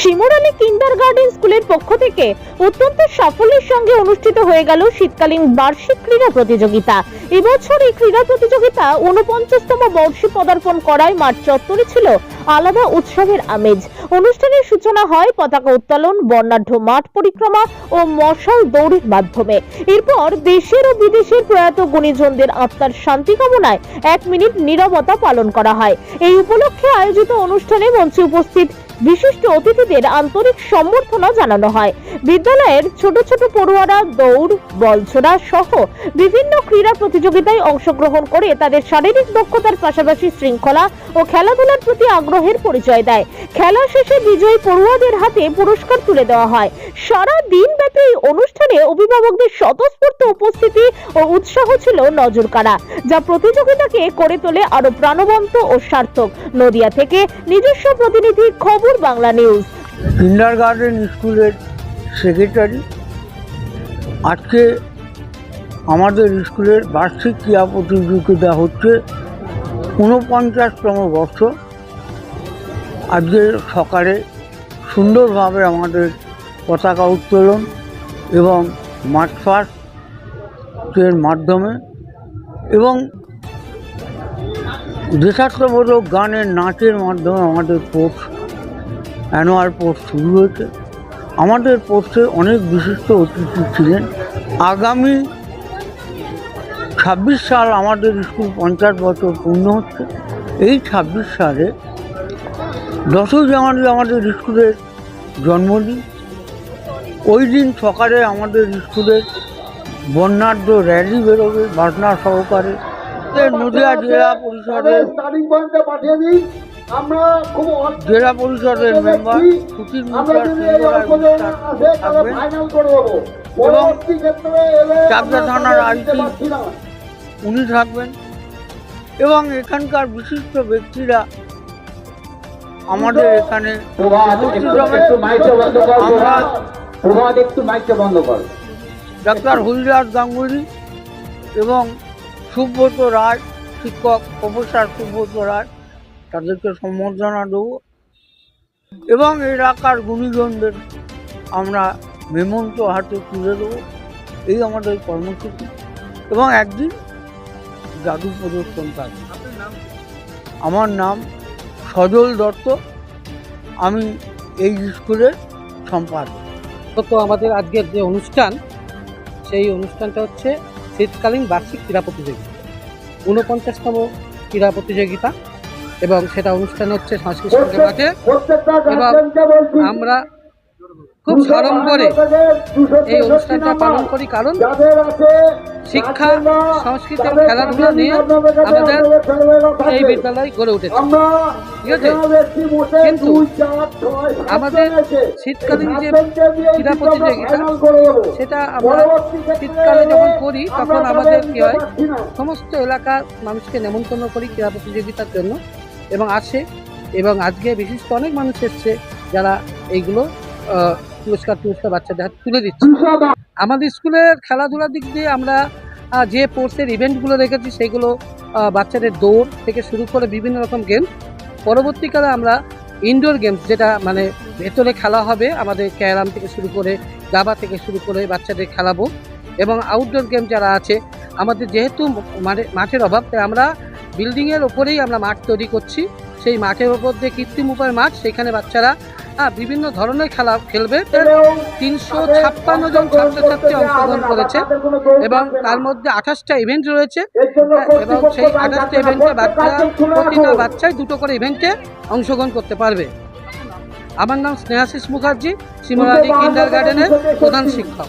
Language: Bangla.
শিমুরালী কিন্ডারগার্টেন স্কুলের পক্ষ থেকে অত্যন্ত সাফল্যের সঙ্গে অনুষ্ঠিত হয়ে গেল শীতকালীন বার্ষিক ক্রীড়া প্রতিযোগিতা। এবছর এই ক্রীড়া প্রতিযোগিতা 49তম বর্ষে পদার্পণ করায় মাঠ চত্বরে ছিল আলাদা উৎসবের আমেজ। অনুষ্ঠানের সূচনা হয় পতাকা উত্তোলন, বর্ণাঢ্য মাঠ পরিক্রমা ও মশাল দৌড়ের মাধ্যমে। এরপর দেশের ও বিদেশের প্রয়াত গুণীজনদের আত্মার শান্তি কামনায় 1 মিনিট নীরবতা পালন করা হয়। এই উপলক্ষে আয়োজিত অনুষ্ঠানে মঞ্চে উপস্থিত বিশিষ্ট অতিথিদের আন্তরিক সম্বর্ধনা জানানো হয়। বিদ্যালয়ের ছোট ছোট পড়ুয়ারা দৌড়, বলছোড়া সহ বিভিন্ন ক্রীড়া প্রতিযোগিতায় অংশগ্রহণ করে তাদের শারীরিক দক্ষতার পাশাপাশি শৃঙ্খলা ও খেলাধুলার প্রতি আগ্রহের পরিচয় দেয়। খেলা শেষে বিজয়ী পড়ুয়াদের হাতে পুরস্কার তুলে দেওয়া হয়। সারা দিন ব্যাপী এই অনুষ্ঠানে অভিভাবকদের স্বতঃস্ফূর্ত উপস্থিতি ও উৎসাহ ছিল নজরকাড়া, যা প্রতিযোগিতাকে করে তোলে আরো প্রাণবন্ত ও সার্থক। নদিয়া থেকে নিজস্ব প্রতিনিধি, খবর বাংলা নিউজ। কিন্ডারগার্টেন স্কুলের সেক্রেটারি। আজকে আমাদের স্কুলের বার্ষিক ক্রীড়া প্রতিযোগিতা হচ্ছে 49তম বর্ষ। আজকে সকালে সুন্দরভাবে আমাদের পতাকা উত্তোলন এবং মার্চ পাস্টের মাধ্যমে এবং দেশাত্মবোধক গানের নাচের মাধ্যমে আমাদের অ্যানুয়াল স্পোর্টস শুরু হয়েছে। আমাদের স্পোর্টসে অনেক বিশিষ্ট অতিথি ছিলেন। আগামী 26 সাল আমাদের স্কুল 50 বছর পূর্ণ হচ্ছে। এই 26 সালে 10ই জানুয়ারি আমাদের স্কুলের জন্মদিন। ওই দিন সকালে আমাদের স্কুলের বর্ণাঢ্য র্যালি বেরোবে বাজনা সহকারে। নদিয়া জেলা পরিষদের জেলা পরিষদের মেম্বার সুচির এবং চাকদা থানার আইসি উনি থাকবেন এবং এখানকার বিশিষ্ট ব্যক্তিরা আমাদের এখানে ডাক্তার হরিদাস গাঙ্গুলি এবং সুব্রত রায়, শিক্ষক প্রফেসর সুব্রত রায়, তাদেরকে সম্বর্ধনা দেব এবং এলাকার গুণীজনদের আমরা মেমন্টো হাতে তুলে দেবো। এই আমাদের কর্মসূচি এবং একদিন জাদু প্রদর্শন থাকবে। আমার নাম সজল দত্ত, আমি এই স্কুলের সম্পাদক। তো আমাদের আজকের যে অনুষ্ঠান, সেই অনুষ্ঠানটা হচ্ছে শীতকালীন বার্ষিক ক্রীড়া প্রতিযোগিতা, 49তম ক্রীড়া প্রতিযোগিতা এবং সেটা অনুষ্ঠান হচ্ছে সাংস্কৃতিক মাঠে এবং আমরা খুব সাড়ম্বরে এই অনুষ্ঠানটা পালন করি, কারণ শিক্ষা, সংস্কৃতি এবং খেলাধুলা নিয়ে আমাদের এই বিদ্যালয় গড়ে উঠেছে, ঠিক আছে। কিন্তু আমাদের শীতকালীন যে ক্রীড়া প্রতিযোগিতা, সেটা আমরা শীতকালে যখন করি তখন আমাদের কী হয়, সমস্ত এলাকার মানুষকে নেমন্তন্ন করি ক্রীড়া প্রতিযোগিতার জন্য এবং আসে। এবং আজকে বিশিষ্ট অনেক মানুষ এসছে যারা এইগুলো পুরস্কার বাচ্চাদের হাতে তুলে দিচ্ছে। আমাদের স্কুলের খেলাধুলার দিক দিয়ে আমরা যে স্পোর্টসের ইভেন্টগুলো রেখেছি সেগুলো বাচ্চাদের দৌড় থেকে শুরু করে বিভিন্ন রকম গেম। পরবর্তীকালে আমরা ইনডোর গেমস, যেটা মানে ভেতরে খেলা হবে, আমাদের ক্যারাম থেকে শুরু করে দাবা থেকে শুরু করে বাচ্চাদের খেলাবো। এবং আউটডোর গেম যারা আছে, আমাদের যেহেতু মাঠের অভাব, তাই আমরা বিল্ডিংয়ের ওপরেই আমরা মাঠ তৈরি করছি। সেই মাঠের ওপর দিয়ে কৃত্রিম উপায় মাঠ, সেখানে বাচ্চারা বিভিন্ন ধরনের খেলা খেলবে। 356 জন ছাত্রছাত্রী অংশগ্রহণ করেছে এবং তার মধ্যে 28টা ইভেন্ট রয়েছে এবং সেই 28টা ইভেন্টে প্রতিটা বাচ্চাই 2টো করে ইভেন্টে অংশগ্রহণ করতে পারবে। আমার নাম স্নেহাশিস মুখার্জি, শিমুরালী কিন্ডারগার্টেনের প্রধান শিক্ষক।